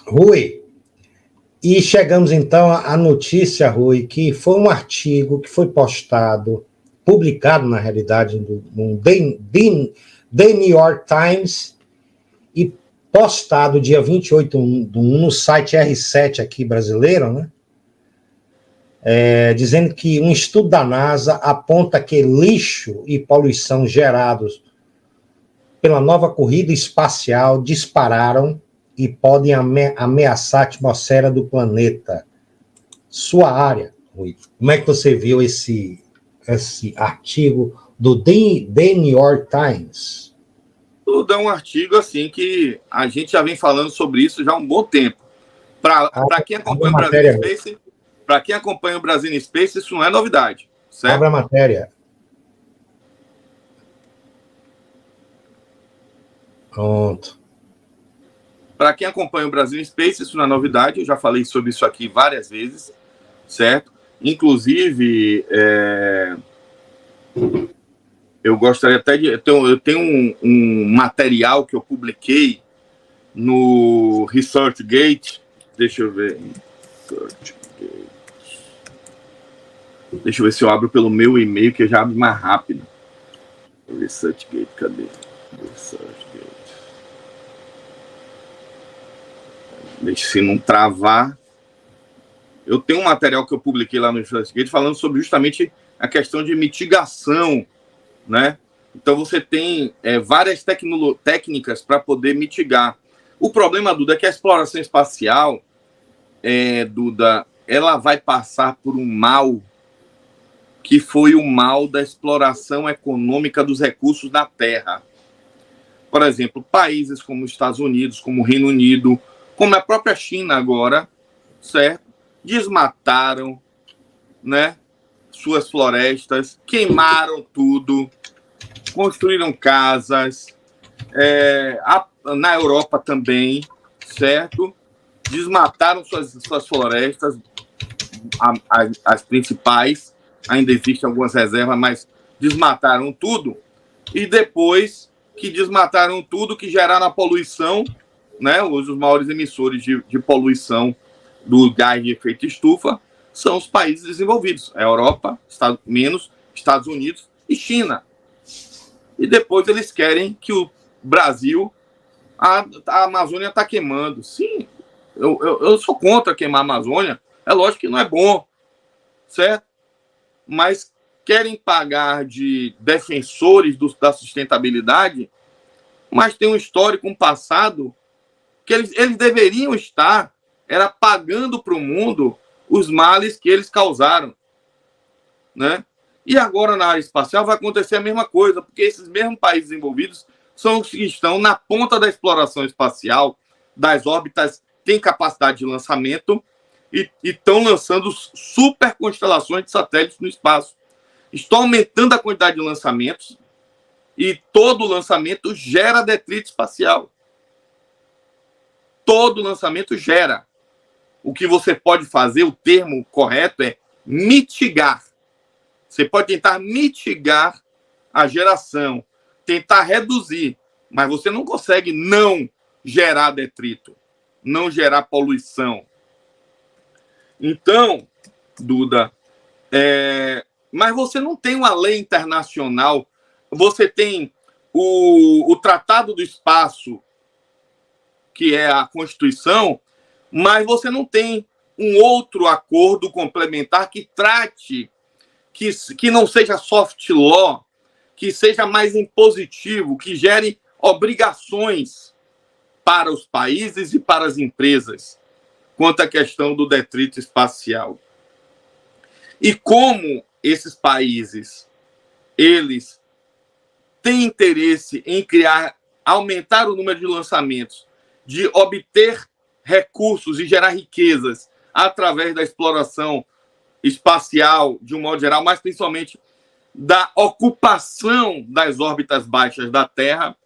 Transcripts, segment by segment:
Rui, e chegamos então à notícia, Rui, que foi um artigo que foi postado, publicado na realidade, no The New York Times e postado dia 28 de 1 no site R7 aqui brasileiro, né? Dizendo que um estudo da NASA aponta que lixo e poluição gerados pela nova corrida espacial dispararam e podem ameaçar a atmosfera do planeta. Sua área, Rui, como é que você viu esse artigo do The New York Times? Tudo é um artigo assim que a gente já vem falando sobre isso já há um bom tempo. Para quem acompanha o Brasil in Space, para quem acompanha o Brasil in Space, isso não é novidade, certo? Abra a matéria. Pronto. Para quem acompanha o Brasil in Space, isso não é novidade. Eu já falei sobre isso aqui várias vezes, certo? Inclusive, eu gostaria até de... Eu tenho um material que eu publiquei no ResearchGate. Deixa eu ver. Deixa eu ver se eu abro pelo meu e-mail, que já abre mais rápido. ResearchGate, cadê? ResearchGate. Deixa se não travar. Eu tenho um material que eu publiquei lá no ResearchGate falando sobre justamente a questão de mitigação, né? Então você tem várias técnicas para poder mitigar. O problema, Duda, é que a exploração espacial, Duda, ela vai passar por um mal que foi o mal da exploração econômica dos recursos da Terra. Por exemplo, países como os Estados Unidos, como o Reino Unido, como a própria China agora, certo? Desmataram, né, suas florestas, queimaram tudo, construíram casas, na Europa também, certo? Desmataram suas florestas, as principais, ainda existem algumas reservas, mas desmataram tudo, e depois que desmataram tudo, que geraram a poluição, né, os maiores emissores de poluição do gás de efeito estufa são os países desenvolvidos, a Europa, Estados Unidos e China. E depois eles querem que o Brasil, a Amazônia está queimando. Sim, eu sou contra queimar a Amazônia, é lógico que não é bom, certo? Mas querem pagar de defensores da sustentabilidade, mas tem um histórico, um passado, que eles deveriam estar pagando para o mundo os males que eles causaram, né? E agora na área espacial vai acontecer a mesma coisa, porque esses mesmos países envolvidos são os que estão na ponta da exploração espacial, das órbitas, têm capacidade de lançamento e estão lançando super constelações de satélites no espaço. Estão aumentando a quantidade de lançamentos e todo lançamento gera detrito espacial. Todo lançamento gera. O que você pode fazer, o termo correto é mitigar. Você pode tentar mitigar a geração, tentar reduzir, mas você não consegue não gerar detrito, não gerar poluição. Então, Duda, mas você não tem uma lei internacional, você tem o Tratado do Espaço, que é a Constituição, mas você não tem um outro acordo complementar que trate, que não seja soft law, que seja mais impositivo, que gere obrigações para os países e para as empresas quanto à questão do detrito espacial. E como esses países, eles têm interesse em aumentar o número de lançamentos, de obter recursos e gerar riquezas através da exploração espacial, de um modo geral, mas principalmente da ocupação das órbitas baixas da Terra,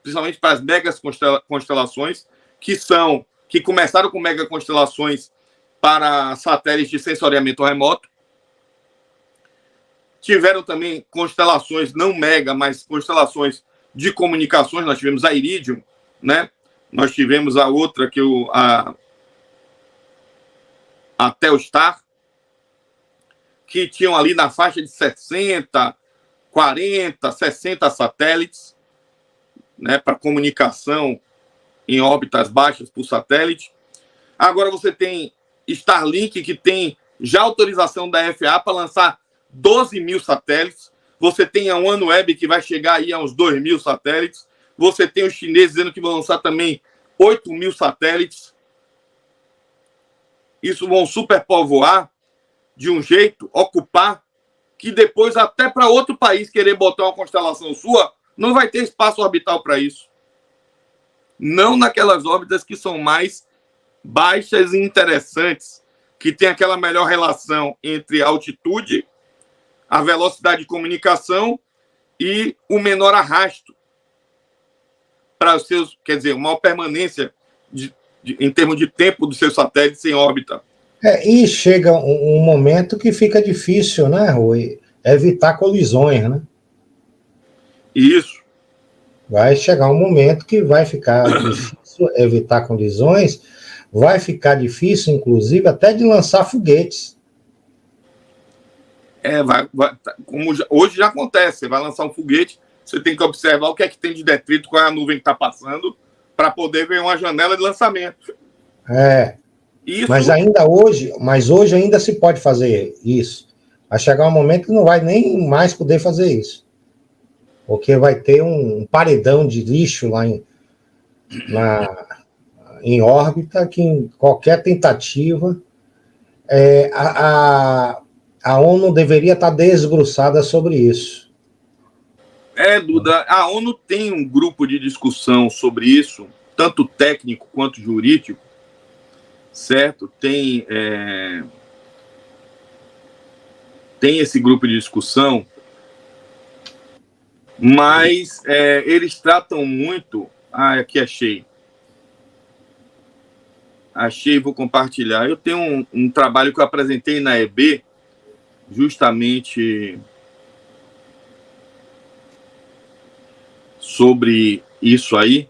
principalmente para as megas constelações, que começaram com mega constelações para satélites de sensoriamento remoto. Tiveram também constelações, não mega, mas constelações de comunicações. Nós tivemos a Iridium, né? Nós tivemos a outra, a Telstar, que tinham ali na faixa de 60, 40, 60 satélites, né, para comunicação em órbitas baixas por satélite. Agora você tem Starlink, que tem já autorização da FAA para lançar 12 mil satélites. Você tem a OneWeb, que vai chegar aí a uns 2 mil satélites. Você tem os chineses dizendo que vão lançar também 8 mil satélites. Isso vão superpovoar de um jeito, ocupar, que depois até para outro país querer botar uma constelação sua, não vai ter espaço orbital para isso. Não naquelas órbitas que são mais baixas e interessantes, que tem aquela melhor relação entre a altitude, a velocidade de comunicação e o menor arrasto para os seus, quer dizer, maior permanência em termos de tempo dos seus satélites em órbita. E chega um momento que fica difícil, né, Rui, evitar colisões, né? Isso. Vai chegar um momento que vai ficar difícil evitar colisões, vai ficar difícil, inclusive, até de lançar foguetes. Como hoje já acontece, você vai lançar um foguete, você tem que observar o que é que tem de detrito, qual é a nuvem que está passando, para poder ver uma janela de lançamento. Isso... Mas hoje ainda se pode fazer isso. Vai chegar um momento que não vai nem mais poder fazer isso. Porque vai ter um paredão de lixo lá em órbita, que em qualquer tentativa, a ONU deveria estar desbruçada sobre isso. Duda, a ONU tem um grupo de discussão sobre isso, tanto técnico quanto jurídico, certo? Tem esse grupo de discussão, mas eles tratam muito... aqui achei, vou compartilhar. Eu tenho um trabalho que eu apresentei na EB, justamente sobre isso aí.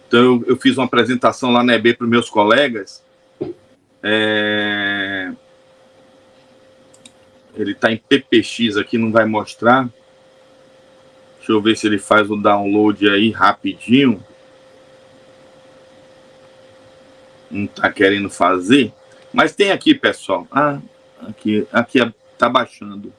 Então, eu fiz uma apresentação lá na EB para os meus colegas. Ele está em PPX aqui, não vai mostrar. Deixa eu ver se ele faz o download aí rapidinho. Não está querendo fazer. Mas tem aqui, pessoal. Aqui está baixando.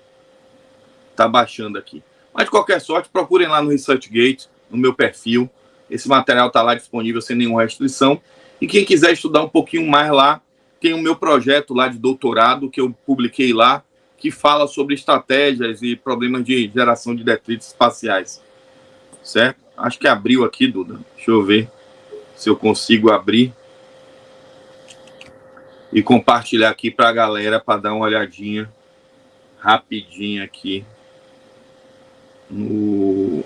Está baixando aqui. Mas, de qualquer sorte, procurem lá no ResearchGate, no meu perfil. Esse material está lá disponível sem nenhuma restrição. E quem quiser estudar um pouquinho mais lá, tem o meu projeto lá de doutorado, que eu publiquei lá, que fala sobre estratégias e problemas de geração de detritos espaciais. Certo? Acho que abriu aqui, Duda. Deixa eu ver se eu consigo abrir e compartilhar aqui para a galera, para dar uma olhadinha rapidinho aqui no...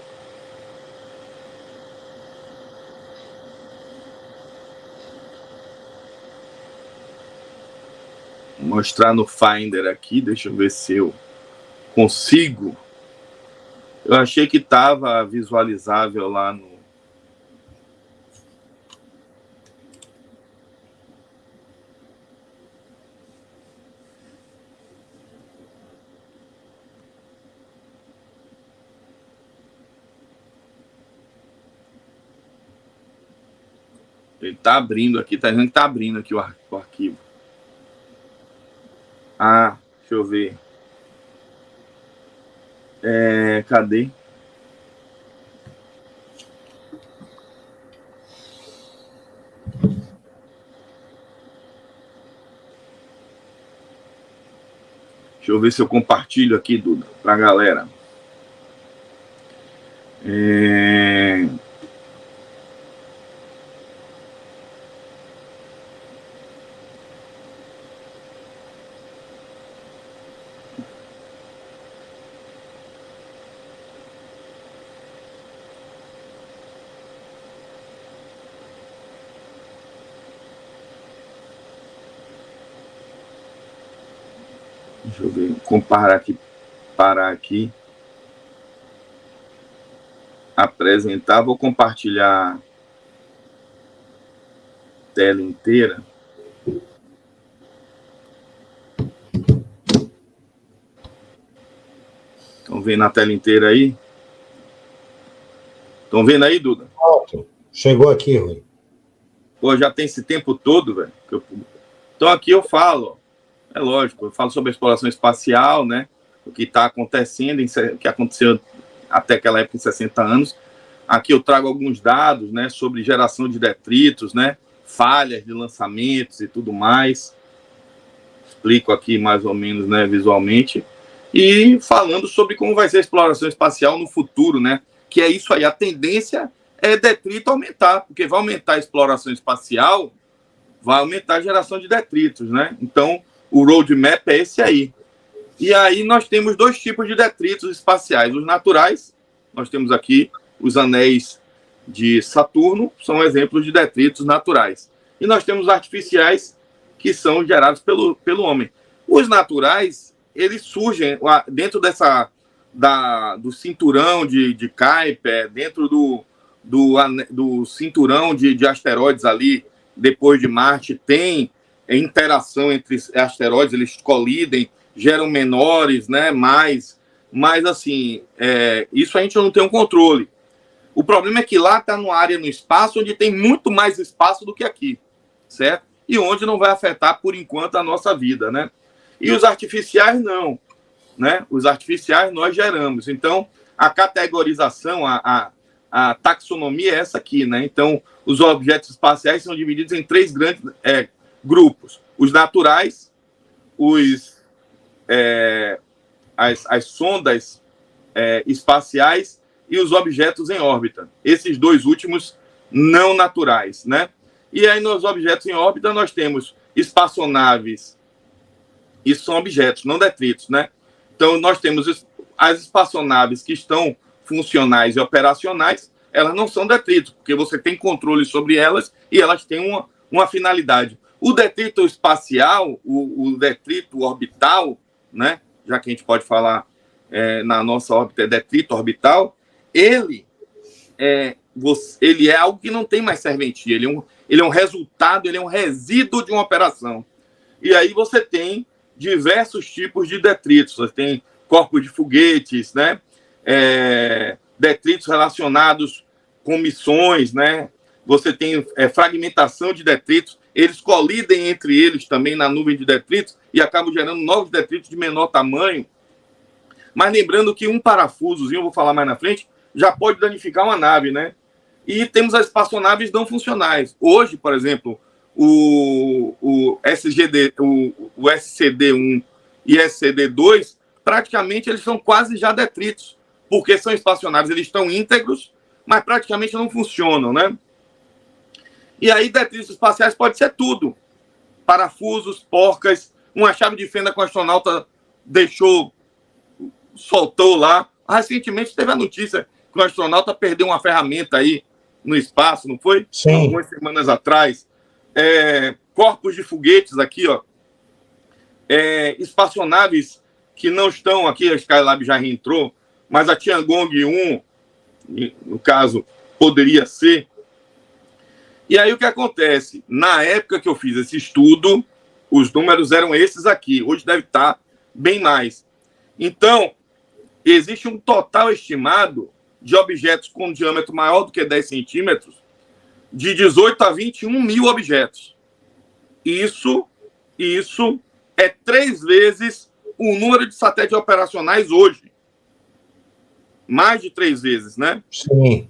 Mostrar no Finder aqui, deixa eu ver se eu consigo. Eu achei que estava visualizável lá no... Ele está abrindo aqui, está dizendo que está abrindo aqui o arquivo. Deixa eu ver. Cadê? Deixa eu ver se eu compartilho aqui, Duda, para a galera. Deixa eu ver, parar aqui, apresentar, vou compartilhar tela inteira. Estão vendo a tela inteira aí? Estão vendo aí, Duda? Pronto. Chegou aqui, Rui. Pô, já tem esse tempo todo, velho. Então aqui eu falo, é lógico, eu falo sobre a exploração espacial, né? O que está acontecendo, o que aconteceu até aquela época, em 60 anos. Aqui eu trago alguns dados, né, sobre geração de detritos, né, falhas de lançamentos e tudo mais. Explico aqui mais ou menos, né, visualmente. E falando sobre como vai ser a exploração espacial no futuro, né? Que é isso aí, a tendência é detrito aumentar, porque vai aumentar a exploração espacial, vai aumentar a geração de detritos, né? Então, o roadmap é esse aí. E aí nós temos dois tipos de detritos espaciais. Os naturais, nós temos aqui os anéis de Saturno, são exemplos de detritos naturais. E nós temos artificiais, que são gerados pelo homem. Os naturais, eles surgem dentro do cinturão de Kuiper, dentro do cinturão de asteroides ali, depois de Marte, tem interação entre asteroides, eles colidem, geram menores, né, mas assim, isso a gente não tem um controle. O problema é que lá está numa área no espaço onde tem muito mais espaço do que aqui, certo? E onde não vai afetar, por enquanto, a nossa vida, né? E os artificiais não, né? Os artificiais nós geramos. Então, a categorização, a taxonomia é essa aqui, né? Então, os objetos espaciais são divididos em três grandes grupos. Os naturais, as sondas espaciais e os objetos em órbita. Esses dois últimos não naturais, né? E aí, nos objetos em órbita, nós temos espaçonaves. Isso são objetos, não detritos, né? Então, nós temos as espaçonaves que estão funcionais e operacionais, elas não são detritos, porque você tem controle sobre elas e elas têm uma finalidade. O detrito espacial, o detrito orbital, né? Já que a gente pode falar na nossa órbita, detrito orbital, ele é algo que não tem mais serventia, ele é um resultado, ele é um resíduo de uma operação. E aí você tem diversos tipos de detritos, você tem corpos de foguetes, né? Detritos relacionados com missões, né? Você tem fragmentação de detritos, eles colidem entre eles também na nuvem de detritos e acabam gerando novos detritos de menor tamanho. Mas lembrando que um parafusozinho, eu vou falar mais na frente, já pode danificar uma nave, né? E temos as espaçonaves não funcionais. Hoje, por exemplo, o SCD-1 e SCD-2, praticamente eles são quase já detritos, porque são espaçonaves, eles estão íntegros, mas praticamente não funcionam, né? E aí, detritos espaciais pode ser tudo. Parafusos, porcas, uma chave de fenda que o astronauta soltou lá. Recentemente teve a notícia que o astronauta perdeu uma ferramenta aí no espaço, não foi? Sim. Algumas semanas atrás. Corpos de foguetes aqui, ó. Espaçonaves que não estão aqui, a Skylab já reentrou, mas a Tiangong 1, no caso, poderia ser. E aí o que acontece? Na época que eu fiz esse estudo, os números eram esses aqui. Hoje deve estar bem mais. Então, existe um total estimado de objetos com diâmetro maior do que 10 centímetros, de 18 a 21 mil objetos. Isso é 3 vezes o número de satélites operacionais hoje. Mais de 3 vezes, né? Sim.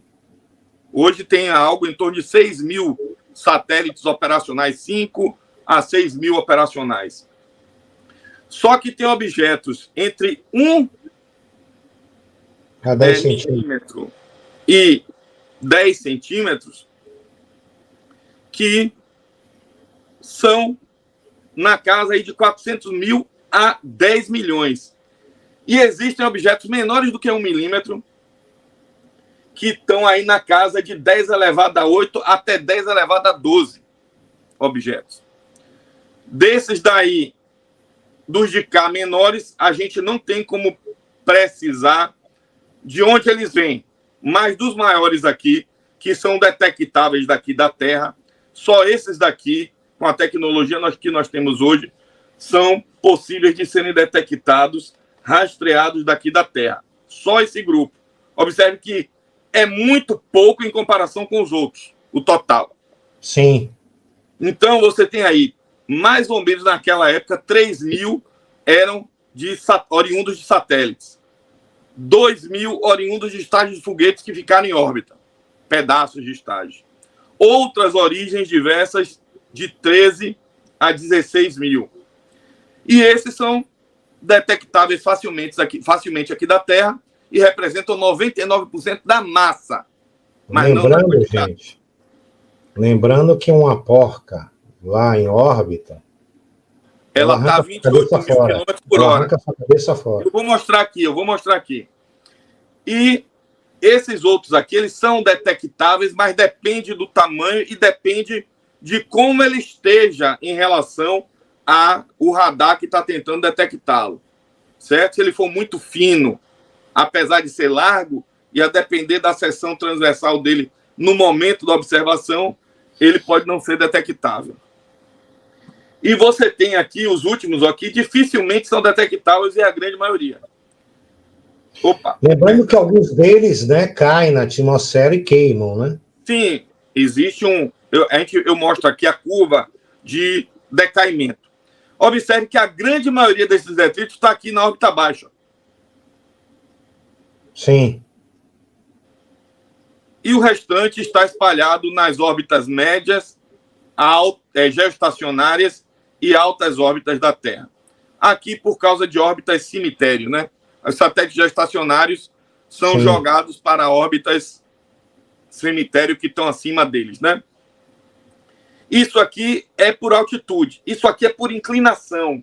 Hoje tem algo em torno de 6 mil satélites operacionais, 5 a 6 mil operacionais. Só que tem objetos entre 1 a 10 centímetros e 10 centímetros que são na casa aí de 400 mil a 10 milhões. E existem objetos menores do que 1 milímetro que estão aí na casa de 10 elevado a 8 até 10 elevado a 12 objetos. Desses daí, dos de K menores, a gente não tem como precisar de onde eles vêm. Mas dos maiores aqui, que são detectáveis daqui da Terra, Só esses daqui, com a tecnologia que nós temos hoje, são possíveis de serem detectados, rastreados daqui da Terra. Só esse grupo. Observe que é muito pouco em comparação com os outros, o total. Sim. Então, você tem aí, mais ou menos naquela época, 3 mil eram oriundos de satélites. 2 mil oriundos de estágios de foguetes que ficaram em órbita. Pedaços de estágio. Outras origens diversas de 13 a 16 mil. E esses são detectáveis facilmente aqui da Terra e representam 99% da massa. Mas lembrando, gente, lembrando que uma porca lá em órbita, ela está a 28 mil quilômetros por hora. Arranca a cabeça fora. Eu vou mostrar aqui. E esses outros aqui, eles são detectáveis, mas depende do tamanho e depende de como ele esteja em relação ao radar que está tentando detectá-lo. Certo? Se ele for muito fino, apesar de ser largo, e a depender da seção transversal dele no momento da observação, ele pode não ser detectável. E você tem aqui, os últimos aqui, dificilmente são detectáveis e a grande maioria. Opa. Lembrando que alguns deles, né, caem na atmosfera e queimam, né? Sim, existe eu mostro aqui a curva de decaimento. Observe que a grande maioria desses detritos está aqui na órbita baixa. Sim. E o restante está espalhado nas órbitas médias, geoestacionárias e altas órbitas da Terra. Aqui por causa de órbitas cemitério, né? Os satélites geoestacionários são Sim. jogados para órbitas cemitério que estão acima deles, né? Isso aqui é por altitude, isso aqui é por inclinação.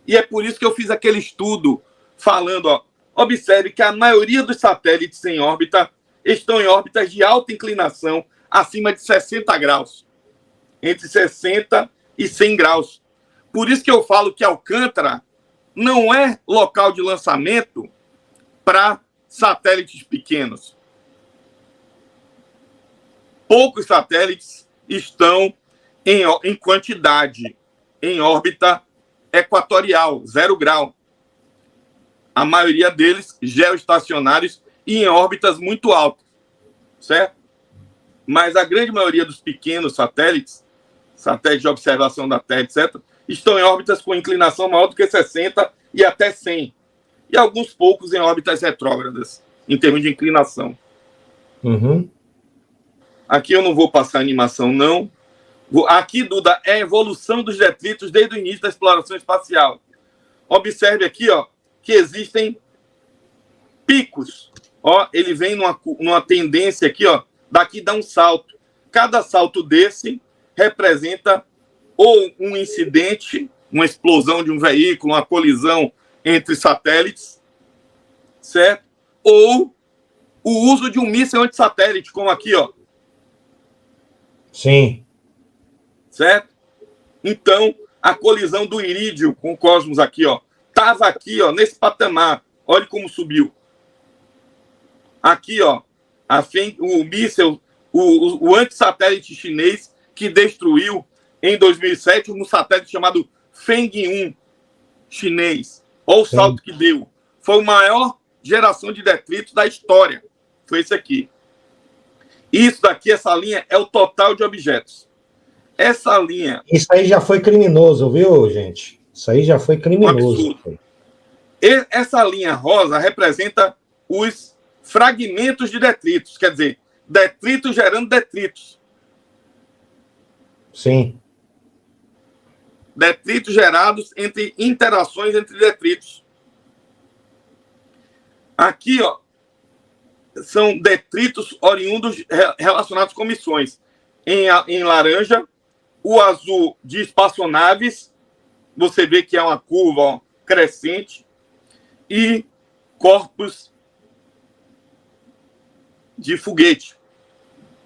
E é por isso que eu fiz aquele estudo falando, ó, observe que a maioria dos satélites em órbita estão em órbitas de alta inclinação, acima de 60 graus. Entre 60 e 100 graus. Por isso que eu falo que Alcântara não é local de lançamento para satélites pequenos. Poucos satélites estão em quantidade em órbita equatorial, 0 grau. A maioria deles geoestacionários e em órbitas muito altas, certo? Mas a grande maioria dos pequenos satélites de observação da Terra, etc., estão em órbitas com inclinação maior do que 60 e até 100. E alguns poucos em órbitas retrógradas, em termos de inclinação. Uhum. Aqui eu não vou passar animação, não. Aqui, Duda, é a evolução dos detritos desde o início da exploração espacial. Observe aqui, ó, que existem picos. Ó, ele vem numa tendência aqui, ó, daqui dá um salto. Cada salto desse representa ou um incidente, uma explosão de um veículo, uma colisão entre satélites, certo? Ou o uso de um míssil anti-satélite, como aqui, ó. Sim. Certo? Então, a colisão do Irídio com o Cosmos aqui, ó, estava aqui, ó, nesse patamar. Olha como subiu. Aqui, ó, o míssil, o anti-satélite chinês que destruiu em 2007 um satélite chamado Feng-1 chinês. Olha o salto que deu. Foi a maior geração de detritos da história. Foi esse aqui. Isso daqui, essa linha, é o total de objetos. Essa linha... Isso aí já foi criminoso, viu, gente? Isso aí já foi criminoso. Um absurdo. Essa linha rosa representa os fragmentos de detritos. Quer dizer, detritos gerando detritos. Sim. Detritos gerados entre interações entre detritos. Aqui, ó, são detritos oriundos relacionados com missões. Em laranja, o azul de espaçonaves, você vê que é uma curva, ó, crescente, e corpos de foguete,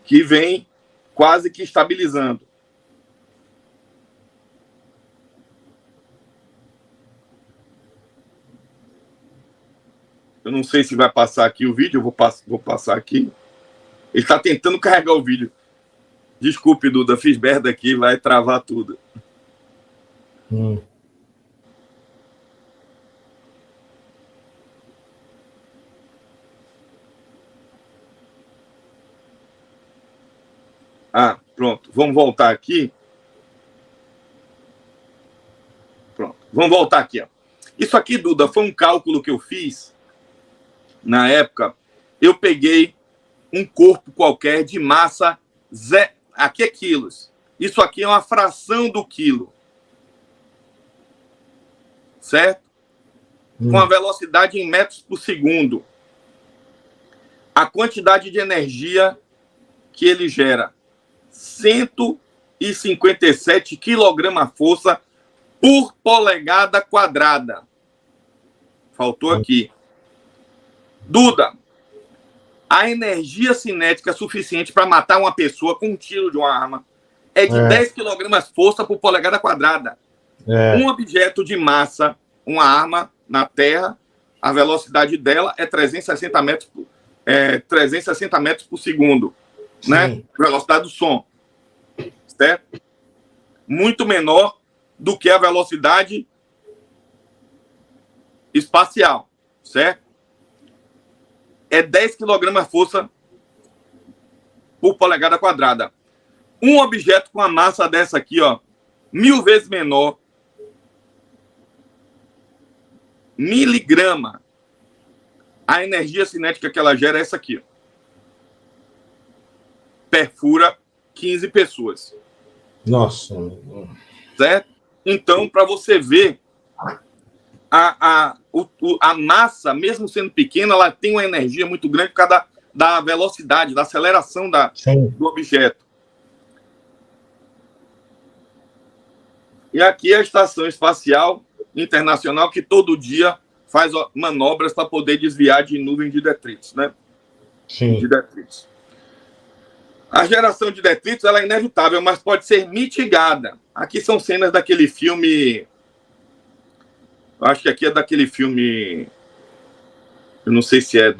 que vem quase que estabilizando. Eu não sei se vai passar aqui o vídeo, eu vou passar aqui. Ele está tentando carregar o vídeo. Desculpe, Duda, fiz merda aqui, vai travar tudo. Ah, pronto. Vamos voltar aqui. Pronto. Vamos voltar aqui. Ó. Isso aqui, Duda, foi um cálculo que eu fiz na época. Eu peguei um corpo qualquer de massa aqui é quilos. Isso aqui é uma fração do quilo. Certo? Com a velocidade em metros por segundo. A quantidade de energia que ele gera. 157 kg-força por polegada quadrada. Faltou aqui. Duda, a energia cinética suficiente para matar uma pessoa com um tiro de uma arma é de 10 kg-força por polegada quadrada. Um objeto de massa, uma arma na Terra, a velocidade dela é 360 metros por segundo. Né? Velocidade do som. Certo? Muito menor do que a velocidade espacial. Certo? É 10 kg-força por polegada quadrada. Um objeto com a massa dessa aqui, ó, 1000 vezes menor, miligrama, a energia cinética que ela gera é essa aqui, ó. Perfura 15 pessoas. Nossa. Certo? Então, para você ver, a massa, mesmo sendo pequena, ela tem uma energia muito grande por causa da velocidade, da aceleração do objeto. E aqui é a Estação Espacial Internacional, que todo dia faz manobras para poder desviar de nuvem de detritos, né? Sim. De detritos. A geração de detritos ela é inevitável, mas pode ser mitigada. Aqui são cenas daquele filme... Acho que aqui é daquele filme... Eu não sei se é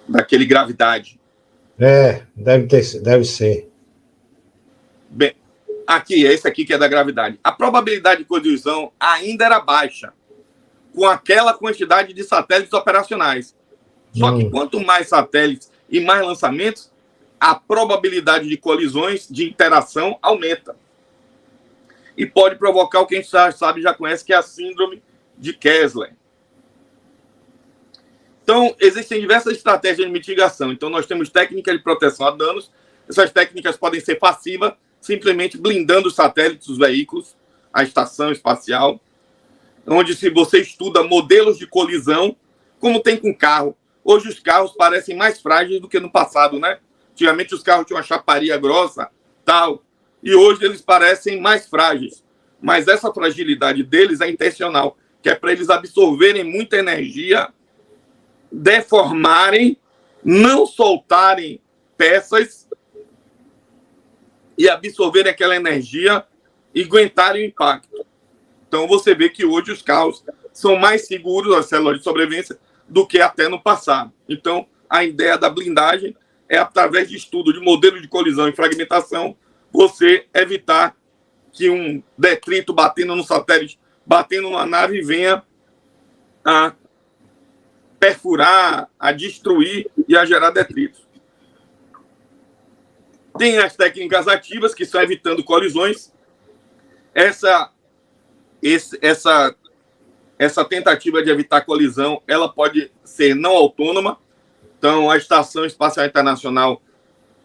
daquele Gravidade. Deve ser. Bem, aqui, esse aqui que é da Gravidade. A probabilidade de colisão ainda era baixa, com aquela quantidade de satélites operacionais. Só que quanto mais satélites e mais lançamentos, a probabilidade de colisões, de interação, aumenta. E pode provocar o que a gente já conhece, que é a síndrome de Kessler. Então, existem diversas estratégias de mitigação. Então, nós temos técnicas de proteção a danos. Essas técnicas podem ser passivas, simplesmente blindando os satélites, os veículos, a estação espacial, onde se você estuda modelos de colisão, como tem com carro. Hoje os carros parecem mais frágeis do que no passado, né? Antigamente os carros tinham uma chaparia grossa, tal, e hoje eles parecem mais frágeis. Mas essa fragilidade deles é intencional, que é para eles absorverem muita energia, deformarem, não soltarem peças e absorverem aquela energia e aguentarem o impacto. Então você vê que hoje os carros são mais seguros, as células de sobrevivência, do que até no passado. Então a ideia da blindagem é, através de estudo de modelo de colisão e fragmentação, você evitar que um detrito batendo no satélite, batendo na nave, venha a perfurar, a destruir e a gerar detritos. Tem as técnicas ativas, que são evitando colisões. Essa tentativa de evitar colisão, ela pode ser não autônoma. Então, a Estação Espacial Internacional,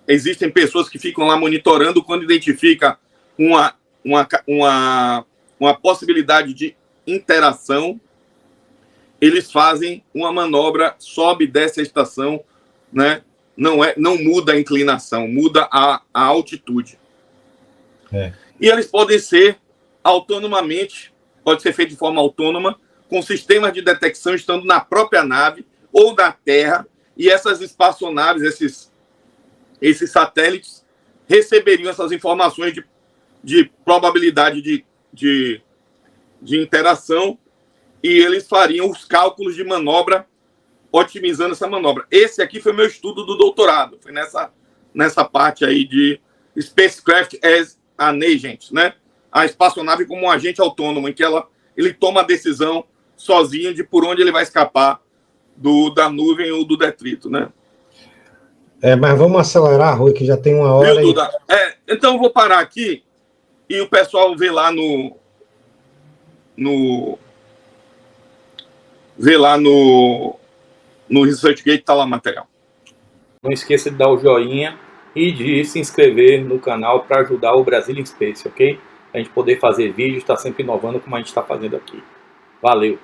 existem pessoas que ficam lá monitorando quando identifica uma possibilidade de interação. Eles fazem uma manobra, sobe e desce a estação, né? Não muda a inclinação, muda a altitude. E eles podem ser autonomamente, pode ser feito de forma autônoma, com sistemas de detecção estando na própria nave ou na Terra, e essas espaçonaves, esses satélites, receberiam essas informações de probabilidade de interação, e eles fariam os cálculos de manobra, otimizando essa manobra. Esse aqui foi meu estudo do doutorado, foi nessa parte aí spacecraft as an agent, né? A espaçonave como um agente autônomo, em que ele toma a decisão sozinho de por onde ele vai escapar da nuvem ou do detrito, né? Mas vamos acelerar, Rui, que já tem uma hora. Viu, Duda? Então eu vou parar aqui e o pessoal vê lá no ResearchGate, tá lá o material. Não esqueça de dar o joinha e de se inscrever no canal para ajudar o Brasil in Space, ok? A gente poder fazer vídeos, está sempre inovando como a gente está fazendo aqui. Valeu!